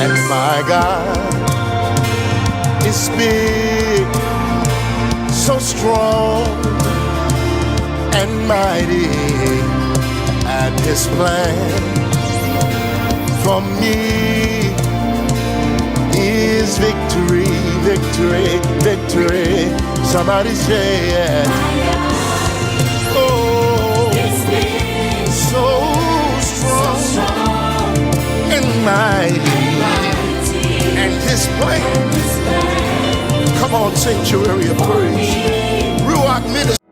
And my God is big, so strong and mighty, and his plan for me is victory, victory, victory. Somebody say it. Oh, so strong and mighty, and his plan. Come on, sanctuary of praise. Ruach minister.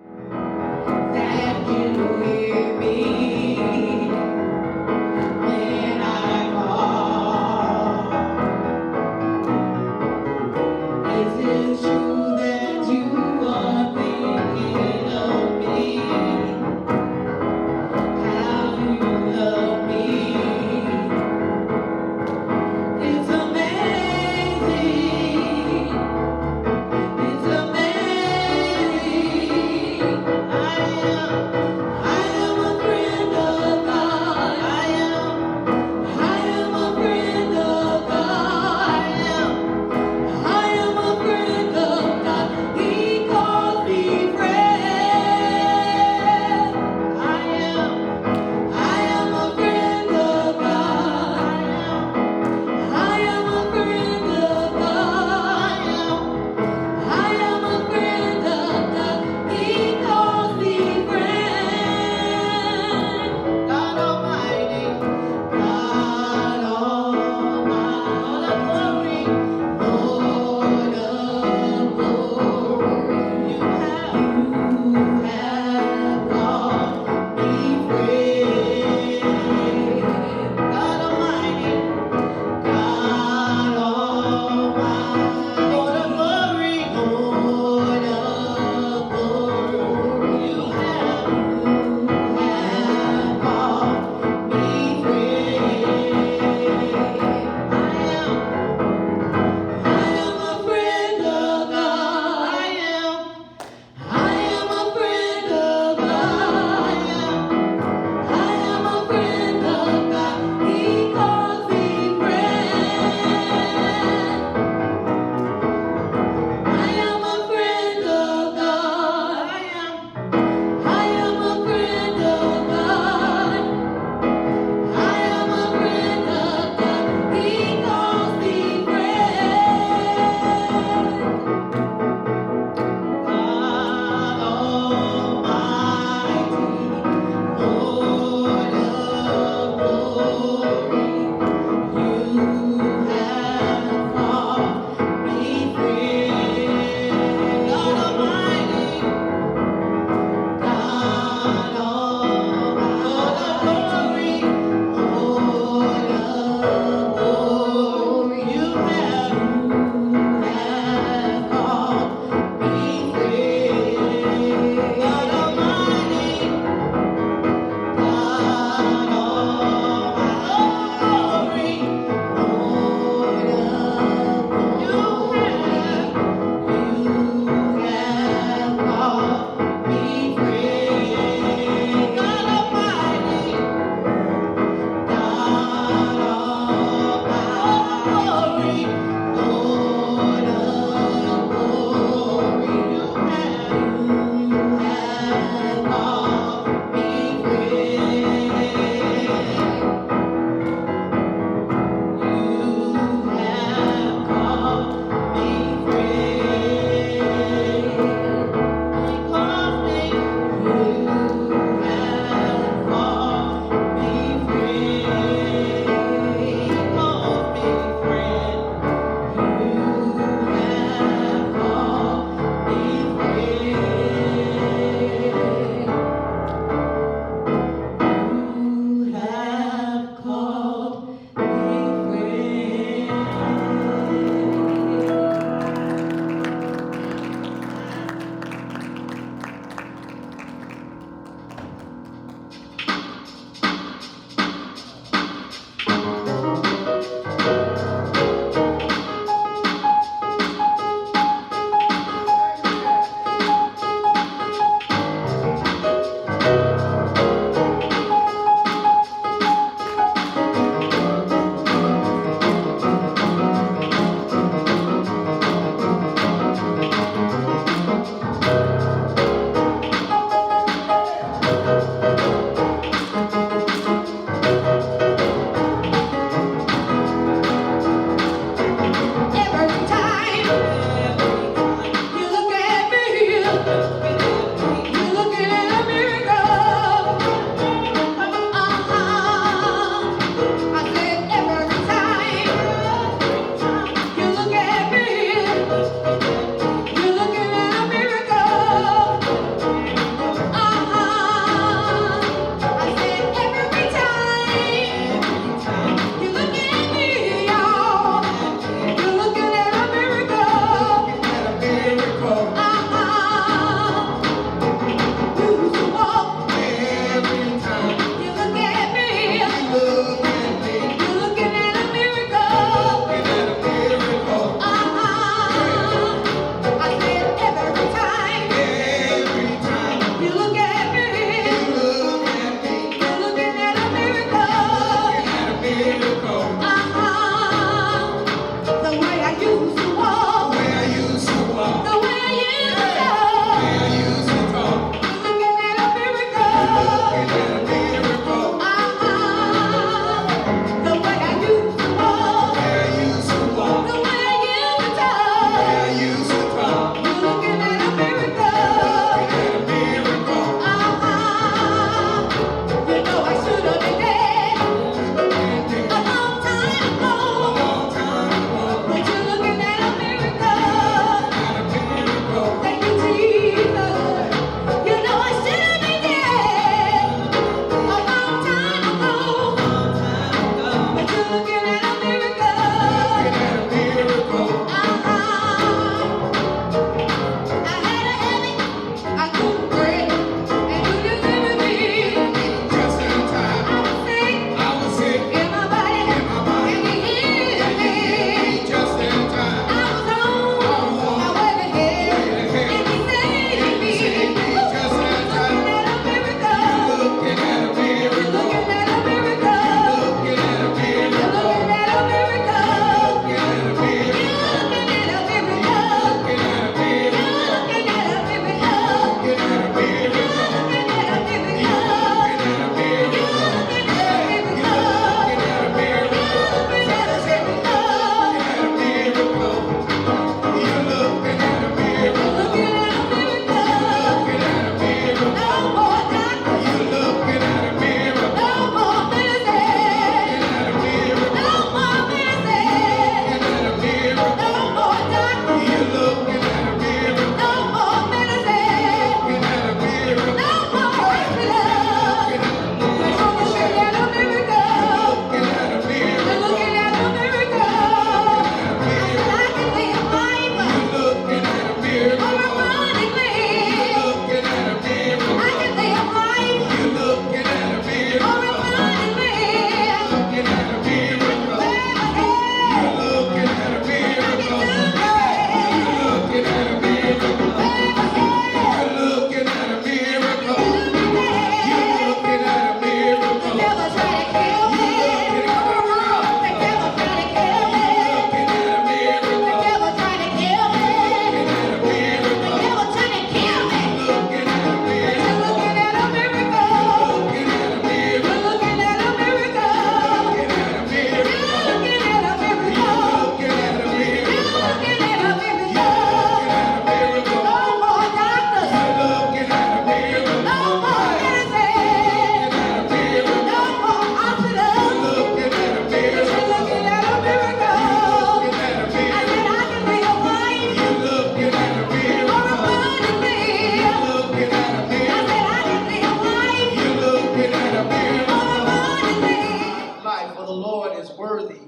the Lord is worthy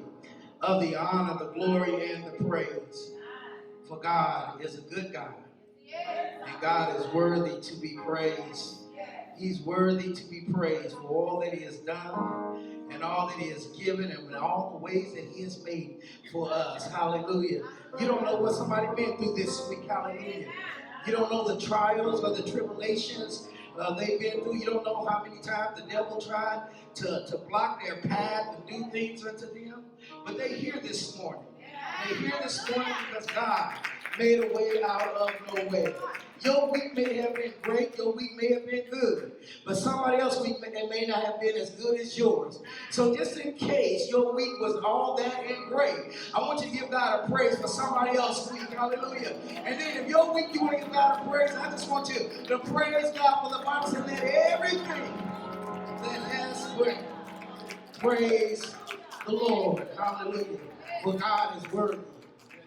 of the honor, the glory, and the praise. For God is a good God. And God is worthy to be praised. He's worthy to be praised for all that he has done and all that he has given and all the ways that he has made for us. Hallelujah. You don't know what somebody been through this week. Hallelujah. You don't know the trials or the tribulations they've been through. You don't know how many times the devil tried to block their path and do things unto them. But they hear this morning. They hear this morning because God made a way out of no way. Your week may have been great, your week may have been good, but somebody else's week may not have been as good as yours. So just in case your week was all that and great, I want you to give God a praise for somebody else's week. Hallelujah. And then if your week you want to give God a praise, I just want you to praise God for the Bible said let everything that has breath praise the Lord. Hallelujah. For God is worthy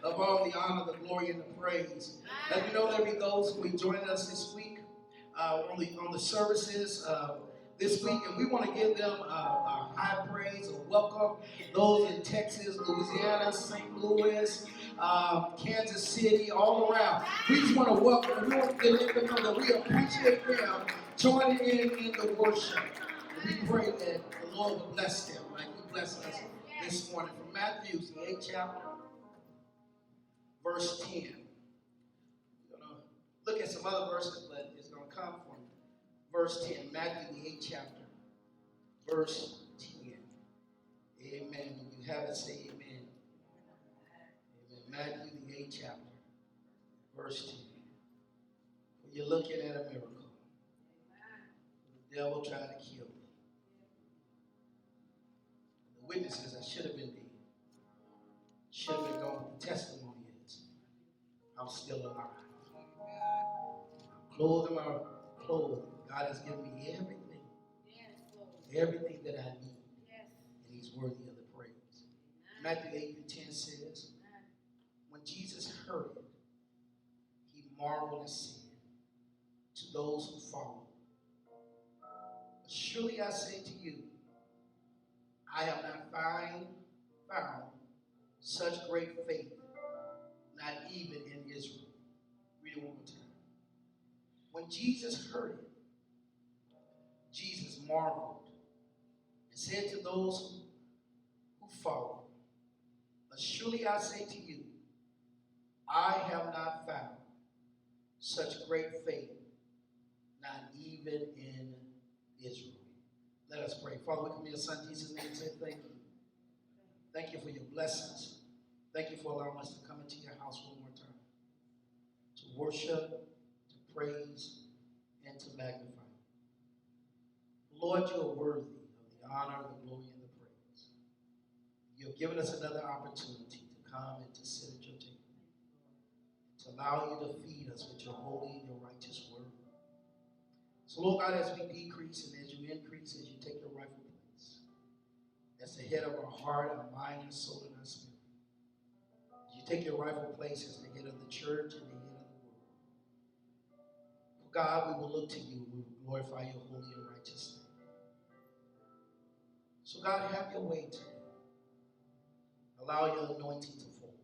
of all the honor, the glory, and the praise. As we know, there be those who will join us this week on the services this week, and we want to give them a high praise, a welcome. Those in Texas, Louisiana, St. Louis, Kansas City, all around. We just want to welcome them. We want to let them know that we appreciate them joining in the worship. And we pray that the Lord will bless them like he blessed us this morning. From Matthew, the 8th chapter, verse 10. We're going to look at some other verses, but it's going to come from verse 10. Matthew, the 8th chapter, verse 10. Amen. When you have it, say amen. Amen. Matthew, the 8th chapter, verse 10. When you're looking at a miracle, the devil tried to kill me. The witnesses, I should have been dead. Should have been gone. The testimony is, I'm still alive. I'm clothed in my clothes. God has given me everything. Everything that I need. And he's worthy of the praise. Matthew 8:10 says, when Jesus heard it, he marveled and said to those who followed, surely I say to you, I have not found such great faith, not even in Israel. Read it one more time. When Jesus heard it, Jesus marveled and said to those who followed, surely I say to you, I have not found such great faith, not even in Israel. Let us pray. Father, we come to your Son Jesus' name and say thank you. Thank you for your blessings. Thank you for allowing us to come into your house one more time, to worship, to praise, and to magnify. Lord, you are worthy of the honor, the glory, and the praise. You have given us another opportunity to come and to sit at your table, to allow you to feed us with your holy and your righteous word. So, Lord God, as we decrease and as you increase, as you take your rightful place, as the head of our heart, our mind, our soul, and our spirit, as you take your rightful place as the head of the church and the head of the world. For God, we will look to you. We will glorify your holy and righteous name. So, God, have your way today. Allow your anointing to fall.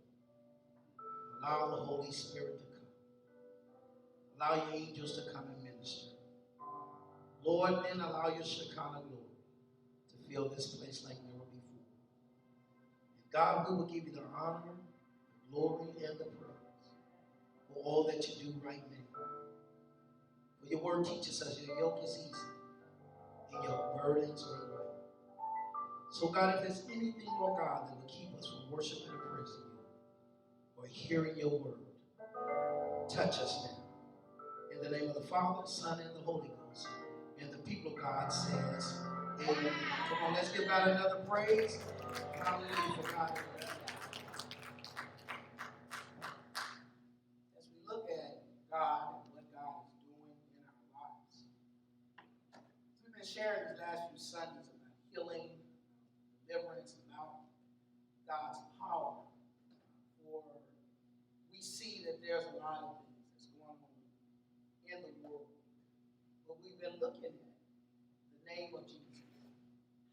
Allow the Holy Spirit to come. Allow your angels to come and minister. Lord, then allow your Shekinah glory to fill this place like never before. And God, we will give you the honor, the glory, and the praise for all that you do right now. For your word teaches us your yoke is easy and your burdens are light. So God, if there's anything, Lord God, that will keep us from worshiping and praising you or hearing your word, touch us now. In the name of the Father, Son, and the Holy Ghost. And the people of God says, amen. Come on, let's give God another praise. Hallelujah for God. As we look at God and what God is doing in our lives, we've been sharing these last few Sundays about healing, deliverance, about God's power. For we see that there's a lot of things that's going on in the world. But we've been looking at the name of Jesus,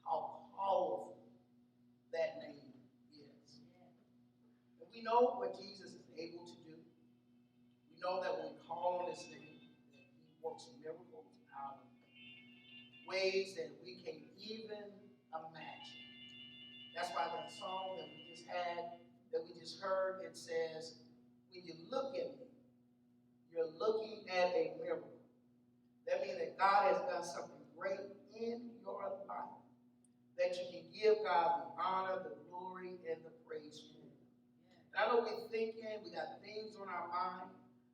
how powerful We know what Jesus is able to do. We know that when we call on his name, that he works miracles out of ways that we can't even imagine. That's why that song that we just had, that we just heard, it says, when you look at me, you're looking at a miracle. That means that God has done something great in your life, that you can give God the honor, the glory, and the praise for. And I know we're thinking, we got things on our mind,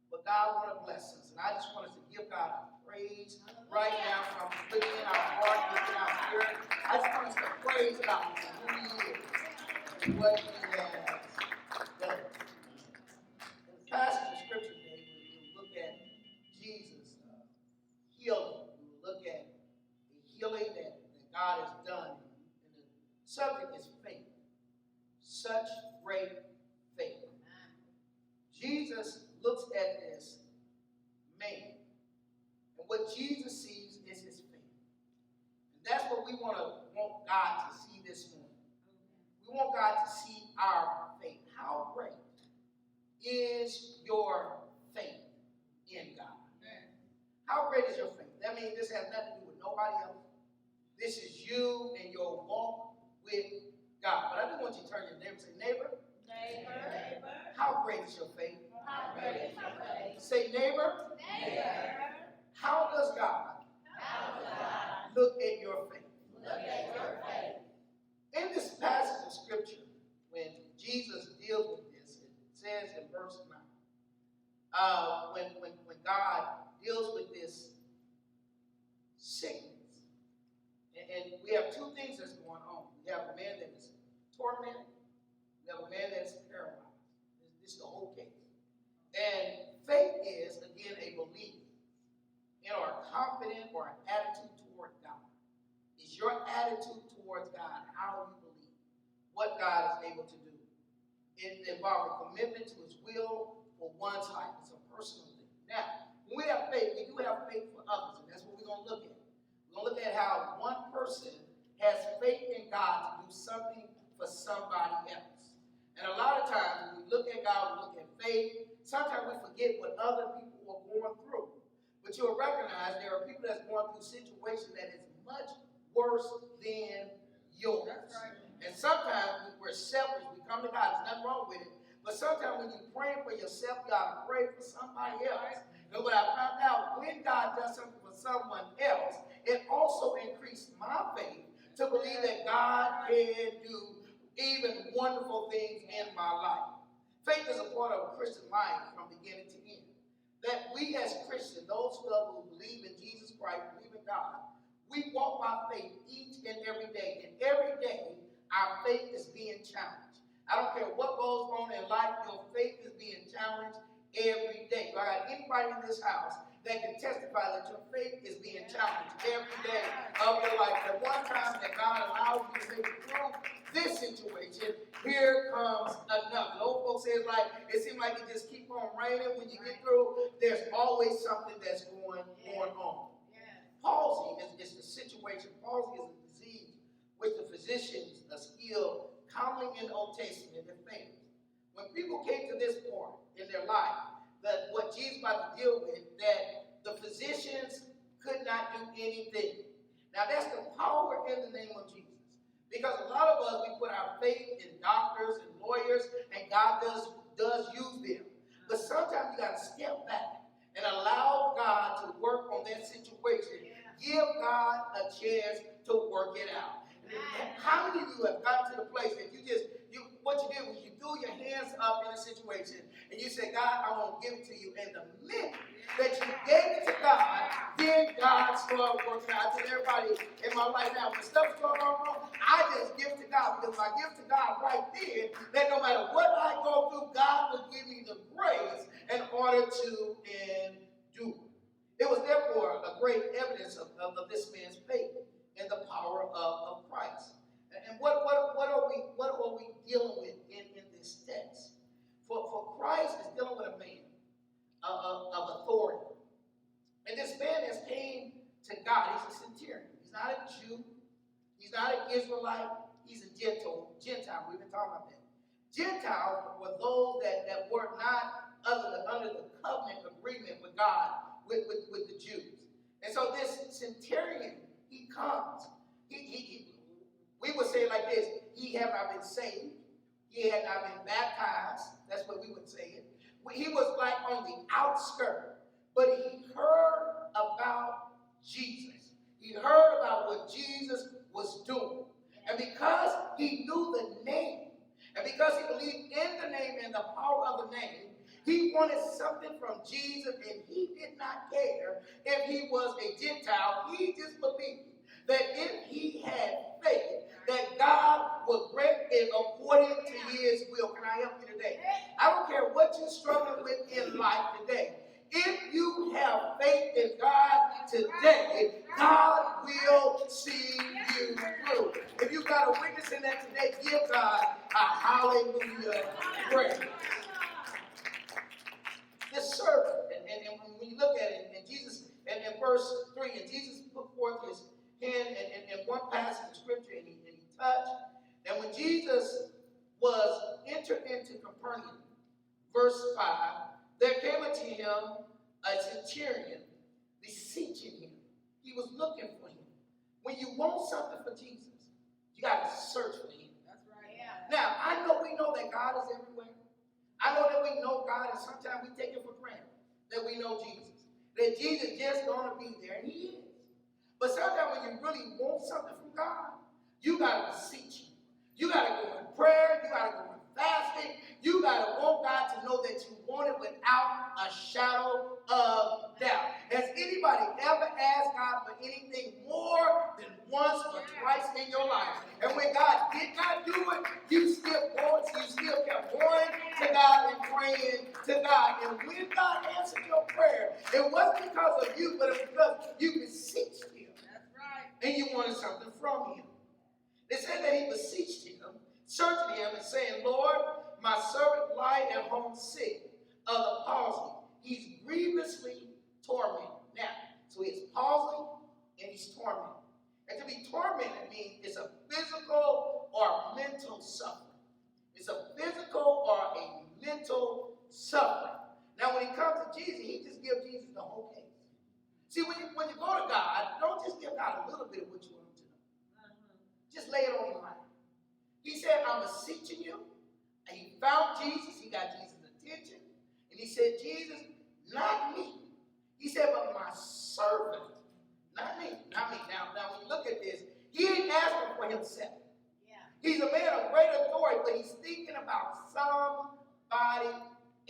but God wants to bless us. And I just want us to give God our praise right now from within our heart, within our spirit. I just want us to praise God for who he is and what he has done. In the passage of scripture today, we will look at Jesus healing. We will look at the healing that God has done. And the subject is faith. Such great faith. Jesus looks at this man, and what Jesus sees is his faith. And that's what we want God to see this morning. We want God to see our faith. How great is your faith in God? How great is your faith? That means this has nothing to do with nobody else. This is you and your walk with God. But I do want you to turn your neighbor and say, neighbor, how great is your faith? Say, neighbor, how does God look at your faith? In this passage of scripture, when Jesus deals with this, it says in verse 9, when God deals with this sickness, and we have two things that's going on. We have a man that is tormented. We have a man that is paralyzed. This is the whole case. And faith is, again, a belief in or a confident or an attitude toward God. It's your attitude towards God, how you believe, what God is able to do. It involves a commitment to his will for one's life. It's a personal thing. Now, when we have faith, we do have faith for others, and that's what we're going to look at. We're going to look at how one person has faith in God to do something for somebody else. And a lot of times, when we look at God, we look at faith, sometimes we forget what other people are going through. But you'll recognize there are people that's going through situations that is much worse than yours. And sometimes we're selfish. We come to God. There's nothing wrong with it. But sometimes when you're praying for yourself, you ought to pray for somebody else. And what I found out, when God does something for someone else, it also increased my faith to believe that God can do even wonderful things in my life. Faith is a part of a Christian life from beginning to end. That we as Christians, those who believe in Jesus Christ, believe in God, we walk by faith each and every day. And every day, our faith is being challenged. I don't care what goes on in life, your faith is being challenged every day. Do I got anybody in this house that can testify that your faith is being challenged every day of your life? At one time that God allows you to make it through this situation, here comes another. Old folks say it seems like it just keep on raining. When you get through, there's always something that's going on. Palsy is the situation. Palsy is a disease which the physicians are still commonly in the Old Testament in their families. When people came to this point in their life, that what Jesus about to deal with, that the physicians could not do anything. Now that's the power in the name of Jesus. Because a lot of us, we put our faith in doctors and lawyers, and God does use them. But sometimes you got to step back and allow God to work on that situation. Give God a chance to work it out. And how many of you have gotten to the place that what you did was you threw your hands up in a situation and you said, God, I want to give it to you. And the minute that you gave it to God, then God started working out. I tell everybody in my life now, when stuff's going on, I just give to God. Because if I give to God right then, that no matter what I go through, God will give me the grace in order to endure. It was therefore a great evidence of this man's faith in the power of Christ. And what are we dealing with in this text? For Christ is dealing with a man of authority. And this man has came to God. He's a centurion. He's not a Jew. He's not an Israelite. He's a Gentile. We've been talking about that. Gentiles were those that were not under the covenant agreement with God, with the Jews. And so this centurion, he comes. We would say it like this: he had not been saved, he had not been baptized. That's what we would say it. He was like on the outskirts, but he heard about Jesus. He heard about what Jesus was doing. And because he knew the name, and because he believed in the name and the power of the name, he wanted something from Jesus, and he did not care if he was a Gentile. He just believed that if he had faith, that God would grant it according to his will. Can I help you today? I don't care what you're struggling with in life today. If you have faith in God today, God will see you through. If you got a witness in that today, give God a hallelujah praise. This servant, and when you look at it, and Jesus, and in verse 3, and Jesus put forth his hand in one passage of scripture, and he touched. And when Jesus was entered into Capernaum, verse 5, there came unto him a centurion beseeching him. He was looking for him. When you want something for Jesus, you got to search for him. That's right. Yeah. Now, we know that God is everywhere. I know that we know God, and sometimes we take it for granted that we know Jesus. That Jesus is just going to be there, and he is. But sometimes when you really want something from God, you got to beseech him. You got to go in prayer. You got to go in fasting. You got to want God to know that you want it without a shadow of doubt. Has anybody ever asked God for anything more than once or twice in your life? And when God did not do it, you still kept going to God and praying to God. And when God answered your prayer, it wasn't because of you, but it was because you beseeched him. That's right. And you wanted something from him. It said that he beseeched him, searching him, and saying, Lord, my servant lieth at home sick of the palsy. He's grievously tormented. Now, so he has palsy and he's tormented. And to be tormented means it's a physical or mental suffering. It's a physical or a mental suffering. Now, when he comes to Jesus, he just gives Jesus the whole case. See, when you go to God, don't just give God a little bit of what you want him to know. Just lay it on him right. He said, I'm beseeching you. And he found Jesus. He got Jesus' attention. And he said, Jesus, not me. He said, but my servant. Not me. Not me. Now when you look at this, he ain't asking for himself. Yeah. He's a man of great authority, but he's thinking about somebody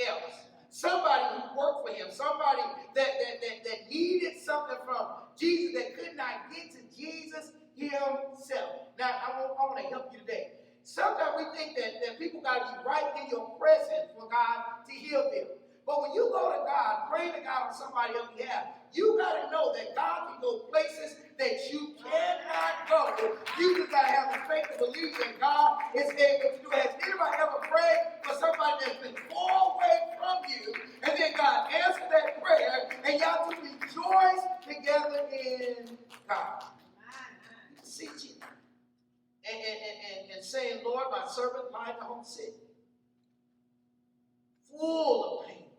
else. Somebody who worked for him. Somebody that needed something from Jesus that could not get to Jesus himself. Now, I want to help you today. Sometimes we think that people got to be right in your presence for God to heal them. But when you go to God, pray to God on somebody else's behalf, you got to know that God can go places that you cannot go. You just got to have the faith to believe that God is able to do it. Has anybody ever prayed for somebody that's been far away from you, and then God answered that prayer, and y'all just rejoice together in God? Beseeching. And saying, Lord, my servant lieth at home sick, full of pain,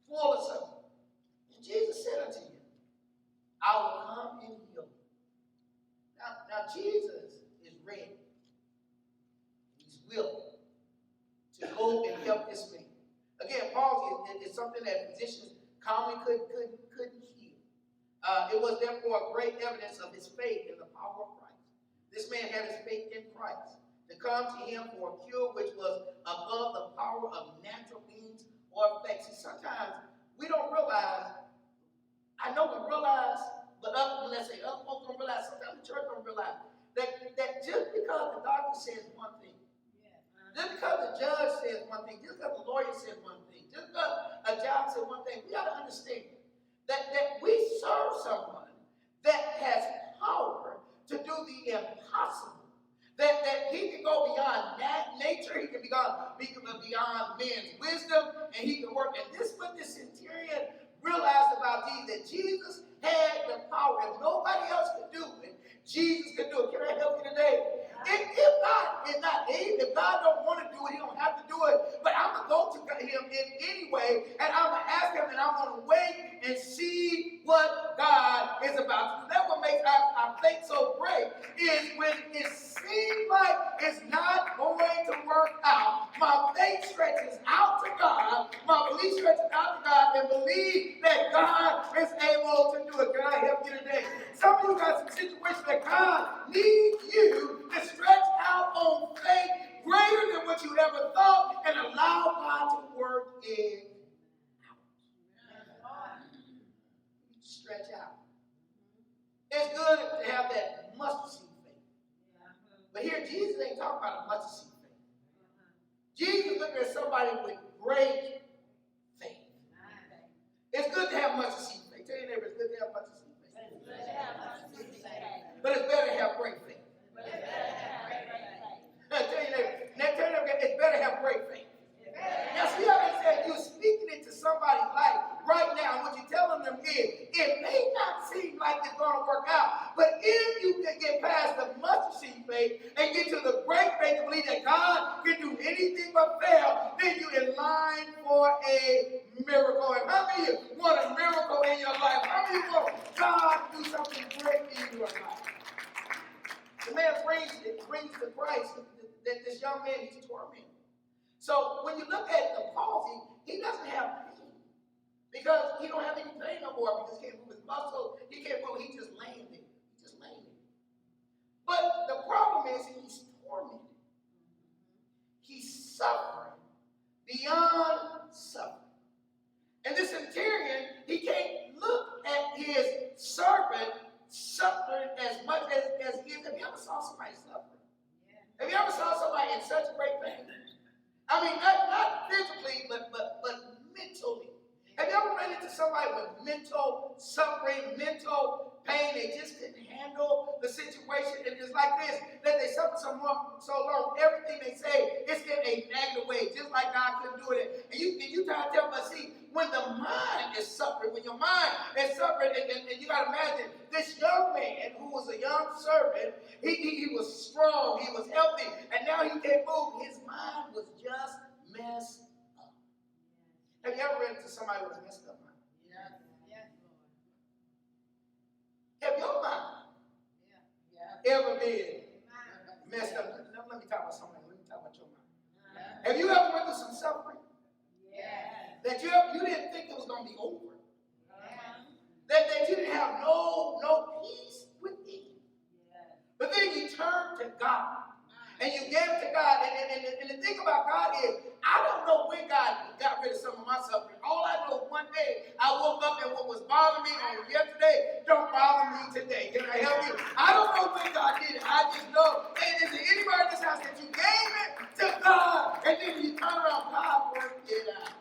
full of suffering. And Jesus said unto him, I will come and heal. Now Jesus is ready. He's willing to go and help this man. Again, palsy is something that physicians commonly couldn't heal. It was therefore a great evidence of his faith in the power of Christ. This man had his faith in Christ to come to him for a cure which was above the power of natural means or effects. See, sometimes we don't realize, I know we realize, but other folks don't realize, sometimes the church don't realize that just because the doctor says one thing, just because the judge says one thing, just because the lawyer says one thing, just because a job says one thing, we got to understand that we serve someone that has power to do the impossible. That he can go beyond nature, he can be beyond man's wisdom, and he can work. And this is what this centurion realized about Jesus, that Jesus had the power. If nobody else could do it, Jesus could do it. Can I help you today? If God is not able, if God don't want to do it, he don't have to do anyway, and I'm going to ask him, and I'm going to wait and see what God is about to do. That's what makes our faith so great, is when it seems like it's not going to work out, my faith stretches out to God, my belief stretches out to God, and believe that God is able to do it. Can I help you today? Some of you got some situations that God needs you to stretch out on faith greater than what you ever thought and allow God to work it out. Stretch out. It's good to have that mustard seed faith. But here, Jesus ain't talking about a mustard seed faith. Jesus is looking at somebody with great faith. It's good to have mustard seed faith. Tell your neighbor, it's good to have mustard seed faith. But it's better to have great faith. Tell your neighbor, it's better to have great faith. Now, see how they said you're speaking into somebody's life right now. And what you're telling them is, it may not seem like it's going to work out, but if you can get past the mustard seed faith and get to the great faith to believe that God can do anything but fail, then you're in line for a miracle. And how many of you want a miracle in your life? How many of you want God to do something great in your life? The man brings to Christ that this young man is tormented. So when you look at the palsy, he doesn't have pain because he don't have any pain no more because he can't move his muscles. He can't move. He just laying there. He's just laying there. But the problem is he's tormented. He's suffering beyond suffering. And this centurion, he can't look at his servant suffering as much as he is. Have you ever saw somebody suffering? Have you ever saw somebody in such great pain? I mean, not physically, but mentally. Have you ever run into somebody with mental suffering, mental pain? They just didn't handle the situation. And it's like this, that they suffer so long, everything they say is in a negative way, just like God couldn't do it. And you try to tell them, but see, when the mind is suffering, when your mind is suffering, and you got to imagine, this young man who was a young servant, he was strong, he was healthy, and now he can't move. His mind was just messed up. Have you ever run into somebody with a messed up mind? Have your mind ever been messed up? Let me talk about something. Let me talk about your mind. Have you ever went through some suffering? That you didn't think it was going to be over. That you didn't have no peace within. But then you turned to God. And you gave it to God. And the thing about God is, I don't know when God got rid of some of my suffering. All I know is one day I woke up and what was bothering me on yesterday don't bother me today. Can I help you? I don't know when God did it. I just know. And is there anybody in this house that you gave it to God and then you turn around, God worked it out?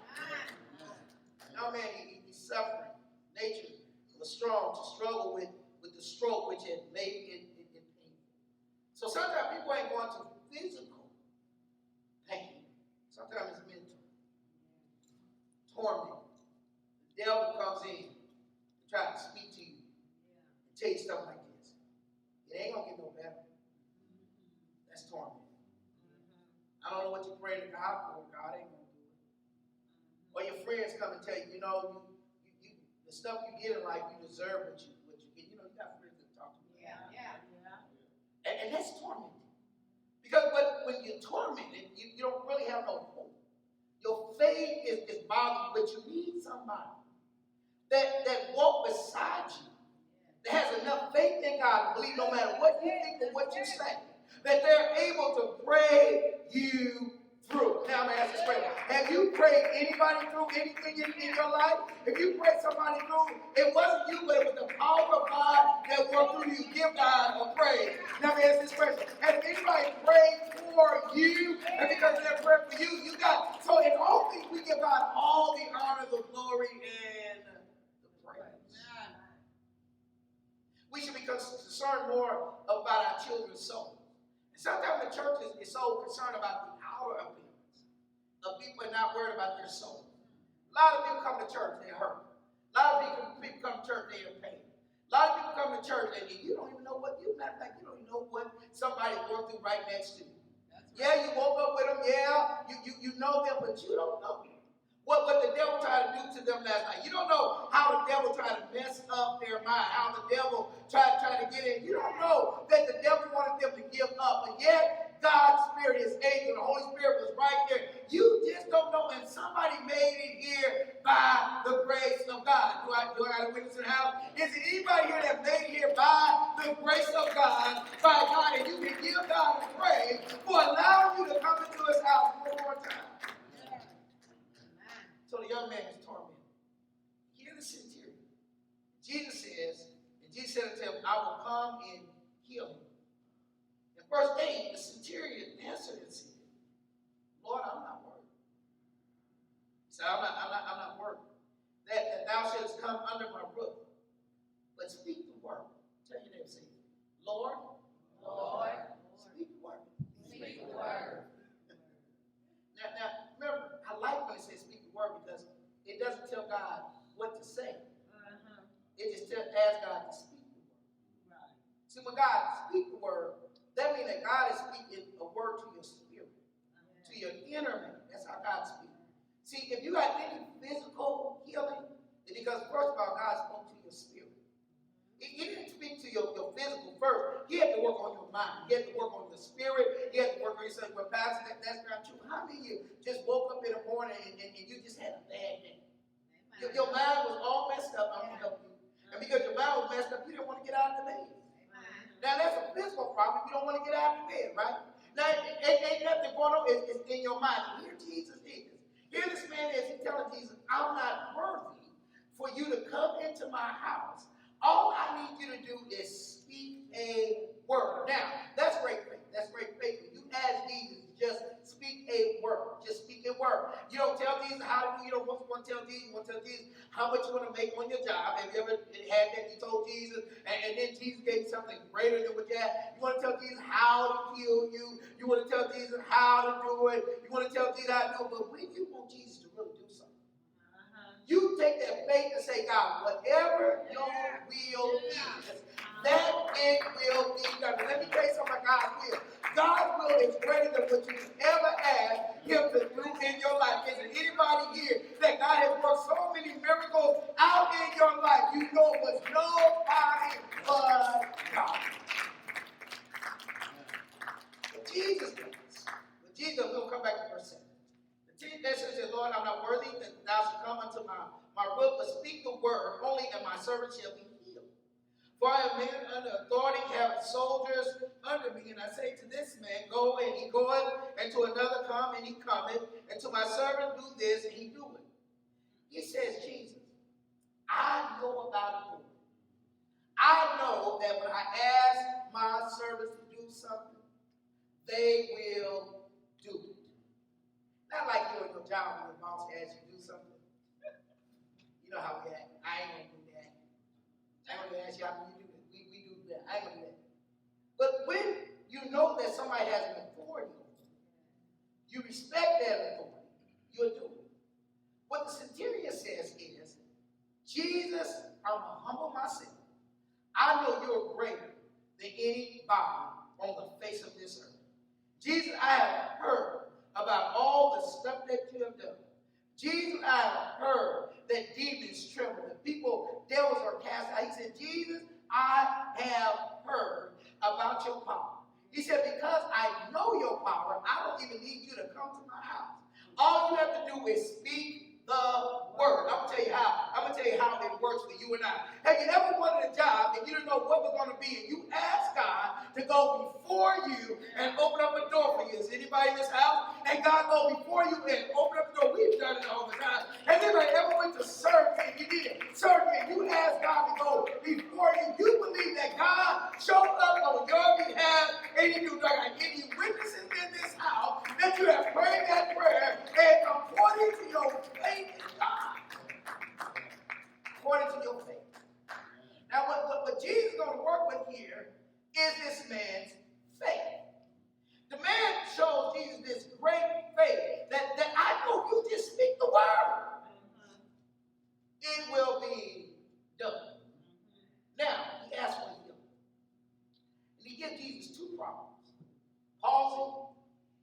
No man, he's suffering. Nature was strong to struggle with the stroke which had made it painful. So sometimes people ain't going through physical pain. Sometimes it's mental. Torment. The devil comes in to try to speak to you and tell you stuff like this. It ain't going to get no better. That's torment. I don't know what you pray to God for. God ain't going to do it. Or your friends come and tell you, the stuff you get in life, you deserve what you get. You got friends that talk to you. And that's tormenting. Because when you're tormented, you don't really have no hope. Your faith is bothered, but you need somebody that walk beside you, that has enough faith in God to believe no matter what you think or what you say, that they're able to pray you through. Now I'm going to ask this question. Have you prayed anybody through anything in your life? If you prayed somebody through, it wasn't you, but it was the power of God that worked through you. Give God a praise. Now I'm going to ask this question. Has anybody prayed for you? And because they're praying for you, you got. So in all things, we give God all the honor, the glory, and the praise. We should be concerned more about our children's souls. And sometimes the church is so concerned about the outer appearance of people are not worried about their soul. A lot of people come to church, they're hurt. A lot of people come to church, they're in pain. A lot of people come to church and you don't even know what you matter of fact, you don't even know what somebody's going through right next to you. Yeah, you woke up with them, yeah, you know them, but you don't know them. What what the devil tried to do to them last night. You don't know how the devil tried to mess up their mind, how the devil tried to get in. You don't know that the devil wanted them to give up, but yet God's Spirit, His angel, the Holy Spirit was right there. You just don't know, and somebody made it here by the grace of God. Do I got a witness in the house? Is there anybody here that made it here by the grace of God, by God, and you can give God a praise for allowing you to come into His house one more time? So the young man is tormented. Hear the centurion. Jesus said unto him, I will come and heal him. In verse 8, the centurion answered and said, Lord, I'm not worthy. He said, I'm not worthy. That thou shouldst come under my roof. But speak the word. Tell your neighbor, say, Lord, speak the word. Speak the word. Now, remember, I like when it says speak the word because it doesn't tell God what to say. It just asks God to speak the word. Right. See, when God speaks the word, that means that God is speaking a word to your spirit, to your inner man. That's how God speaks. See, if you got any physical healing, it's because, first of all, God spoke to your spirit. He didn't speak to your physical first. He had to work on your mind. He had to work on your spirit. He had to work on yourself. Well, Pastor, that's not true. How many of you just woke up in the morning and you just had a bad day? Your mind was all messed up. I'm going to help you. And because your mind was messed up, you didn't want to get out of the bed. Now, that's a physical problem. You don't want to get out of the bed, right? Now, ain't nothing going on. It's in your mind. Here Jesus is. Here this man is. He's telling Jesus, I'm not worthy for you to come into my house. All I need you to do is speak a word. Now, that's great faith. That's great faith. When you ask Jesus, just speak a word. Just speak a word. You don't tell Jesus how to do. You don't want to tell Jesus. You want to tell Jesus how much you want to make on your job. Have you ever had that? You told Jesus, and then Jesus gave you something greater than what you had. You want to tell Jesus how to heal you. You want to tell Jesus how to do it. You want to tell Jesus how to do it. But when you want Jesus to really do something, you take that faith and say, God, whatever your will is, that it will be done. Let me tell you something about God's will. God's will is greater than what you could ever ask Him to do in your life. Is there anybody here that God has worked so many miracles out in your life? You know it was nobody but God. But Jesus does. But Jesus, we'll come back to verse 7. That says, Lord, I'm not worthy that thou should come unto my roof, but speak the word only, and my servant shall be healed. For I am man under authority, having soldiers under me. And I say to this man, go, and he goeth, and to another come, and he cometh, and to my servant do this, and he doeth. He says, Jesus, I know about authority. I know that when I ask my servants to do something, they will do it. Not like you on your job when your boss asks you to do something. You know how we act. I ain't going to do that. I ain't going to ask you how you do this. We do that. I ain't going to do that. But when you know that somebody has an authority over you, you respect that authority, you'll do it. What the centurion says is, Jesus, I'm going to humble myself. I know you're greater than anybody on the face of this earth. Jesus, I have heard about all the stuff that you have done. Jesus, I have heard that demons tremble, that devils are cast out. He said, Jesus, I have heard about your power. He said, because I know your power, I don't even need you to come to my house. All you have to do is speak the word. I'm going to tell you how. I'm going to tell you how it works for you and I. Have you ever wanted a job and you didn't know what was going to be, and you asked God to go before you and open up a door for you? Is anybody in this house? And God go before you and open up the door. We've done it all the time. Has anybody ever went to surgery and you did surgery and you asked God to go before you? You believe that God showed up on your behalf, and you do like any witnesses in this house that you have prayed that prayer, and according to your faith in God, according to your faith. Now, what Jesus is going to work with here is this man's faith. The man shows Jesus this great faith that I know you just speak the word. It will be done. Now, he asks for healing. And he gives Jesus two problems: palsy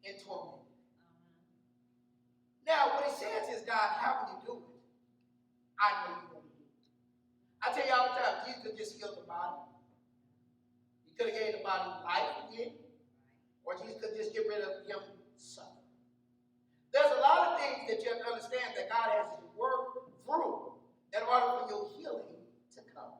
and torment. says is, God, how will you do it? I know you're going to do it. I tell you all the time, Jesus could just heal the body. He could have gave the body life again. Or Jesus could just get rid of him suffering. There's a lot of things that you have to understand that God has to work through in order for your healing to come.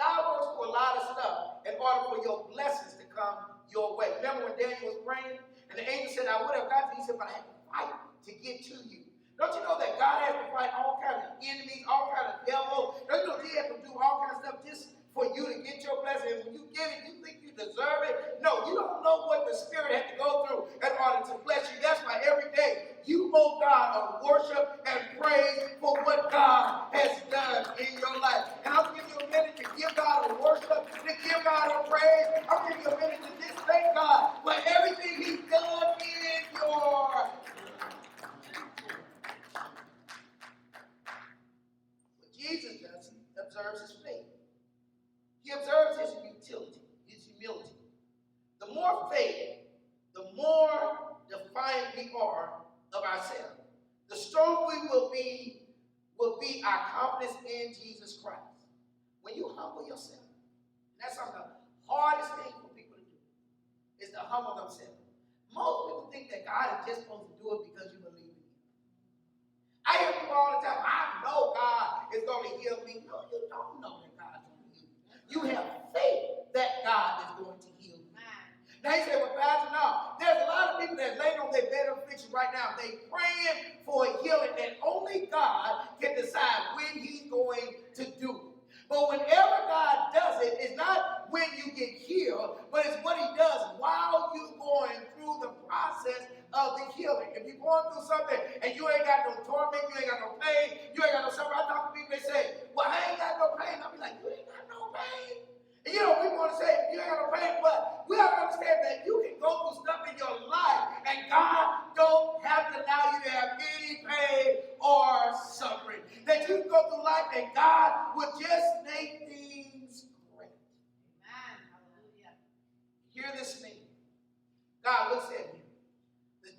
God works through a lot of stuff in order for your blessings to come your way. Remember when Daniel was praying and the angel said, I would have got to you. He said, but I had to fight to get to you. Don't you know that God has to fight all kinds of enemies, all kinds of devils? Don't you know he has to do all kinds of stuff just for you to get your blessing? And when you get it, you think you deserve it? No, you don't know what the Spirit had to go through in order to bless you. That's why every day you owe God a worship and praise for what God has done in your life. And I'll give you a minute to give God a worship, to give God a praise. I'll give you a minute to just thank God for everything he's done in your life. Jesus does, he observes his faith. He observes his utility, his humility. The more faith, the more defiant we are of ourselves. The stronger we will be our confidence in Jesus Christ. When you humble yourself, and that's some of the hardest thing for people to do, is to humble themselves. Most people think that God is just supposed to do it because you believe in him. I hear people all the time, I know God is going to heal me. No, you don't know that God is going to heal you. You have faith that God is going to heal you. Now you say, well, Pastor, no. There's a lot of people that's laying on their bed of affliction right now. They praying for a healing, and only God can decide when he's going to do it. But whenever God does it, it's not when you get healed, but it's what he does while you're going through the process of the healing. If you're going through something and you ain't got no torment, you ain't got no pain, you ain't got no suffering. I talk to people, they say, well, I ain't got no pain. I'll be like, you ain't got no pain? And you know, we want to say, you ain't got no pain, but we have to understand that you can go through stuff in your life and God don't have to allow you to have any pain or suffering. That you can go through life and God will just make things great. Amen. Hallelujah. Hear this thing. God looks at him.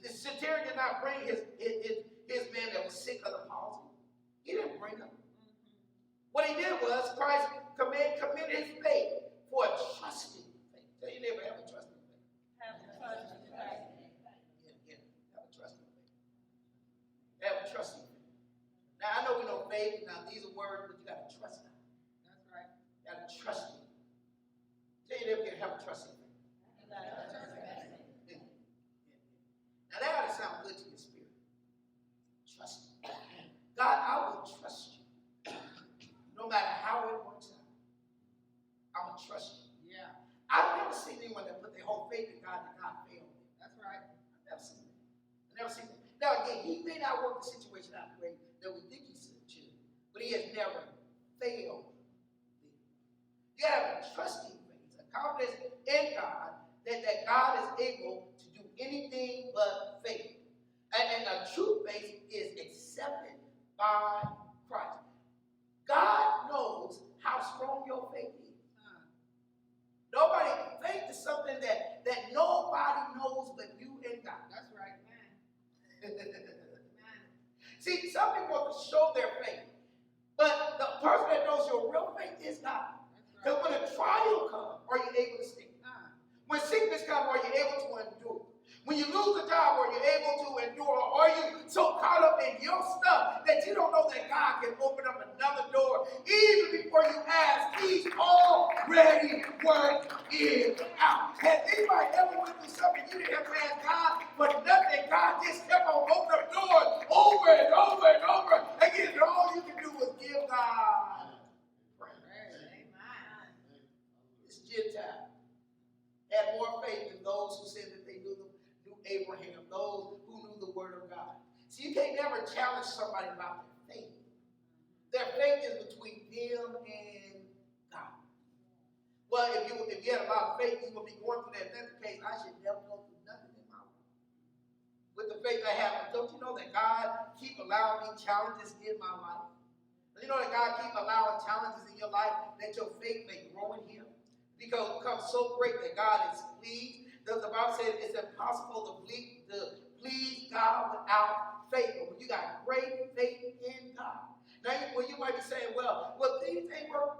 The centurion did not bring his man that was sick of the palsy. He didn't bring him. What he did was Christ committed his faith for a trusting faith. Tell your neighbor, have a trusting faith. Have a trusting faith. Yeah, have a trusting faith. Have a trusting faith. Now I know we know faith. Now these are words, but you got to trust them. That's right. You got to trust him. Tell your neighbor, have a trusting faith. Now that ought to sound good to your spirit. Trust him. God, I will trust you. No matter how it works out. I'm going to trust you. Yeah. I've never seen anyone that put their whole faith in God and God failed them. That's right. I've never seen that. I've never seen that. Now again, he may not work the situation out the way that we think he should, but he has never failed. You got to have a trusting faith, a confidence in God that God is able to do anything but faith. And a true faith is accepted by Christ. God knows how strong your faith is. Faith is something that nobody knows but you and God. That's right. See, some people want to show their faith, but the person that knows your real faith is God. Because when a trial comes, are you able to stand? When sickness comes, are you able to endure? When you lose a job, are you able to endure? Or are you so caught up in your stuff that you don't know that God can open up another door even before you ask? He's already worked it out. Has anybody ever went through something you didn't have to ask God for nothing? God just kept on opening up doors over and over and over again. And all you can do is give God praise. Amen. This Gentile had more faith than those who said that they knew Abraham, those who knew the word of God. So you can't never challenge somebody about their faith. Their faith is between them and God. Well, if you had a lot of faith, you would be going through that. If that's the case, I should never go through nothing in my life. With the faith I have, don't you know that God keep allowing me challenges in my life? Don't you know that God keep allowing challenges in your life that your faith may grow in him? Because it becomes so great that God is pleased. The Bible says it's impossible to please God without faith. But when you got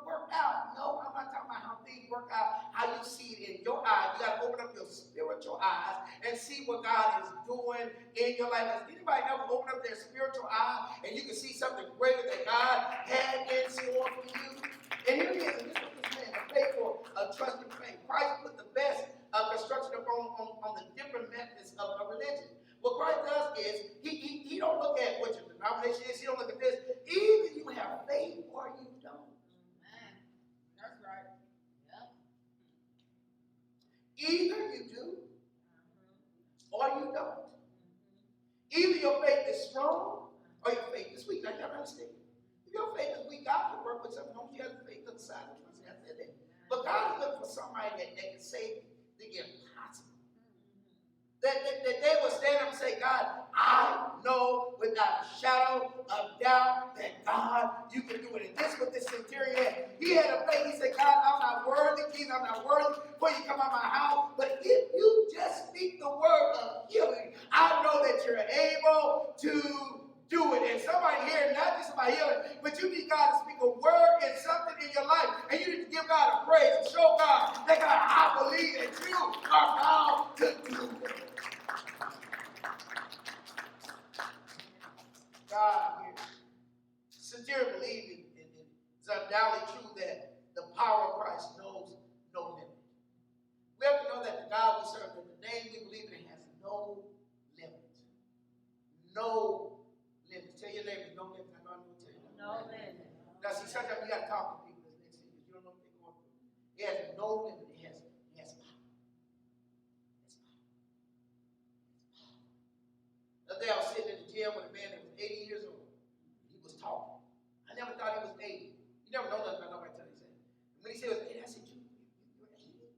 work out. No, I'm not talking about how things work out, how you see it in your eyes. You got to open up your spiritual eyes and see what God is doing in your life. Has anybody ever opened up their spiritual eye and you can see something greater that God had in store for you? And here it is, and this is what this man, a faithful, trusting faith. Christ put the best construction on the different methods of religion. What Christ does is, he don't look at what your denomination is, he don't look at this. Either you have faith or you don't. That's right. Yep. Either you do or you don't. Either your faith is strong or your faith is weak. Now you gotta understand. If your faith is weak, God can work with something. Don't you have faith to the side of the person? But God is looking for somebody that can say the impossible. That they will stand up and say, God, I know without a shadow of doubt that God, you can do it. And this is what this centurion had. He had a faith. He said, God, I'm not worthy. Jesus, I'm not worthy for you to come out of my house. But if you just speak the word of healing, I know that you're able to do it. And somebody here, not just about healing, but you need God to speak a word in something in your life. And you need to give God a praise and show God that God, I believe that you are bound to do it. God here. Sincerely believe it's undoubtedly true that the power of Christ knows no limit. We have to know that the God we serve, that the name we believe in has no limit. No limit. Tell your neighbors, no limit. I know I'm going to tell you that. No limit. Now, see, sometimes you got to talk to people that's next to you because you don't know what they're going through. It has no limit. It has power. It's power. The other day I was sitting in the gym with a man that was 80 years old. He was talking. I never thought he was 80. You never know nothing about nobody until he said it. When he said it was 80, I said, you're 80?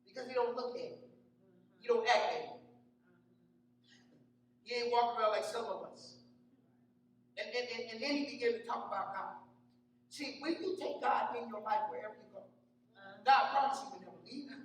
Because he don't look 80. He don't act 80. He ain't walking around like some of us. And then he began to talk about God. See, when you take God in your life wherever you go, God promises you will never leave you.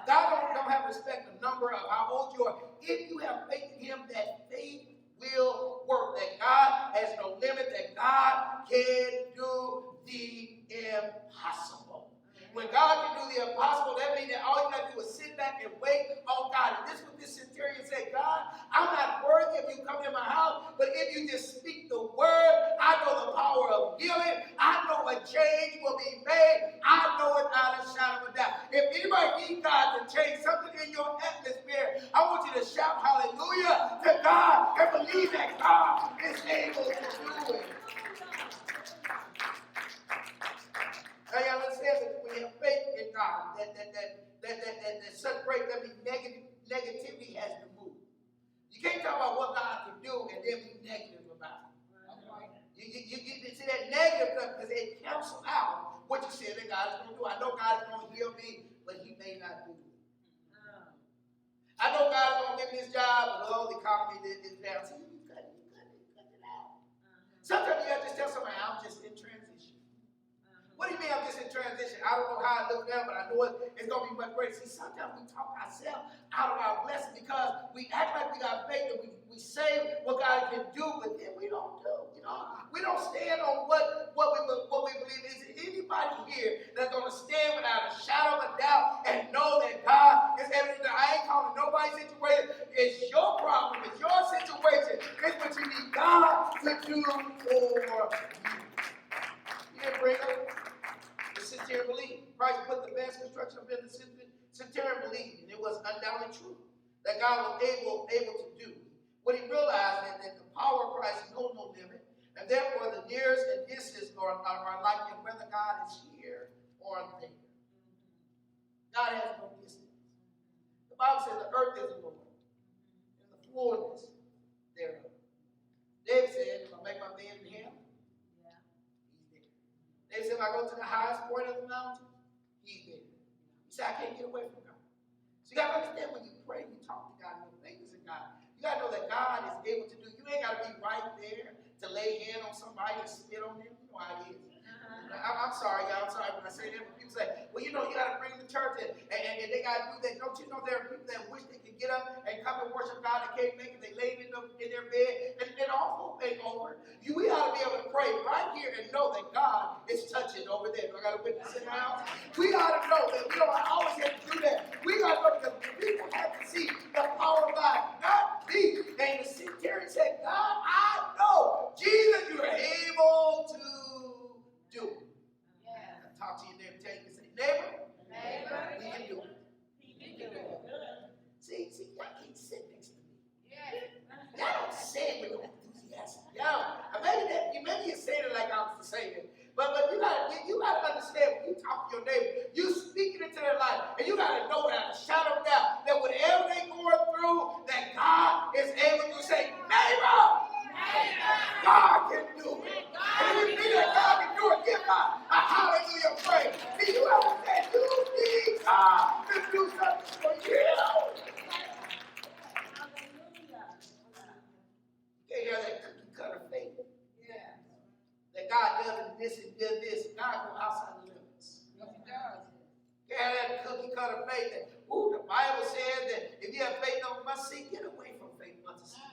God don't have respect of number of how old you are. If you have faith in him, that faith will work. That God has no limit. That God can do the impossible. When God can do the impossible, that means that all you got to do is sit back and wait on God. And this is what this centurion said, God, I'm not worthy if you come in my house, but if you just speak the word, I know the power of healing. I know a change will be made. I know it out of a shadow of a doubt. If anybody needs God to change something in your atmosphere, I want you to shout hallelujah to God and believe that God is able to do it. Now you understand that when you have faith in God, that such great that negativity has to move. You can't talk about what God can do and then be negative about it. You see that negative stuff because it cancels out what you said that God is going to do. I know God is going to heal me, but he may not do it. I know God is going to give me this job, but the economy is down. So you cut it out. Sometimes you have to just tell somebody, I'm just in transition. What do you mean I'm just in transition? I don't know how it looks now, but I know it's going to be much greater. See, sometimes we talk ourselves out of our blessing because we act like we got faith and we say what God can do, but then we don't do. You know, we don't stand on what we believe. Is there anybody here that's going to stand without a shadow of a doubt and know that God is able to do? I ain't calling nobody's situation. It's your problem. It's your situation. It's what you need God to do for you. You didn't bring up the centurion believed. Christ put the best construction of the centurion believed, and it was undoubtedly true that God was able to do. What he realized is that the power of Christ knows no limit, and therefore the nearest and distance are like him, whether God is here or there. God has no distance. The Bible says the earth is the Lord, and the fullness thereof. David said, if I make my bed in him, they said, if I go to the highest point of the mountain, he's there. He said, I can't get away from God. So you got to understand when you pray, you talk to God, your faith is in God. You got to know that God is able to do. You ain't got to be right there to lay hand on somebody and spit on them. You know how it is. I'm sorry, y'all. I'm sorry when I say that. When people say, well, you know, you got to bring the church in, and they got to do that. Don't you know there are people that wish they could get up and come and worship God and can't make it? They lay in their bed, and all hope ain't over. We ought to be able to pray right here and know that God is touching now. We ought to know that we don't always have to do that. We got to know because people have to see the power of God, not me. And the centurion said, God, I know, Jesus, you're able to do it. Yeah. Talk to your neighbor, tell you, say, neighbor, Neighbor. we can do it. He can do it. See, y'all can't sit next to me. Yeah. Y'all don't say it with enthusiasm. Y'all, maybe you're saying it like I was saying it. But you gotta understand when you talk to your neighbor, you speaking into their life, and you gotta know without a shadow of doubt that whatever they're going through, that God is able to say, neighbor, God can do it. And if you think that God can do it, give God a hallelujah praise. Do you understand? You need God to do something for you. You can't have that cookie cutter faith. Yeah. That God does this and does this. God go outside the limits. Yes, he does. You can't have that cookie cutter faith that, the Bible says that if you have faith of mustard seed, get away from faith of mustard seed.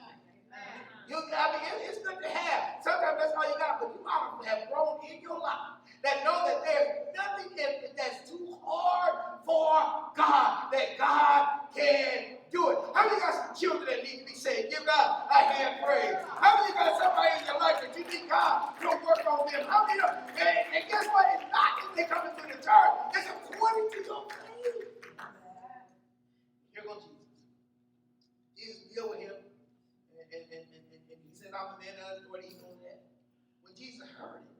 It's good to have. Sometimes that's all you got, but you ought to have grown in your life that know that there's nothing that's too hard for God, that God can do it. How many got some children that need to be saved? Give God a hand praise. How many got somebody in your life that you think God will work on them? How many and guess what? It's not if they're coming through the church. It's according to your faith. Here goes Jesus. Jesus deal with him. And he said, I'm the man of authority, he's on that. When Jesus heard it,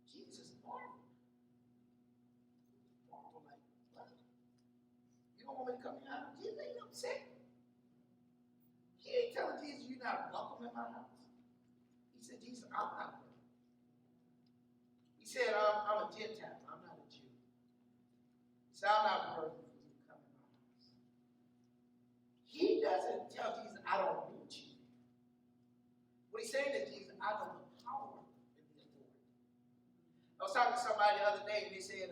Jesus marveled. Marveled like, what? You don't want me to come here? Jesus ain't upset. He ain't telling Jesus, you're not welcome in my house. He said, Jesus, I'm not welcome. He said, I'm a Gentile, I'm not a Jew. He said, I'm not worthy for you to come in my house. He doesn't tell Jesus, I don't want you. What he's saying is, Jesus, I know the power and the authority. I was talking to somebody the other day, and they said,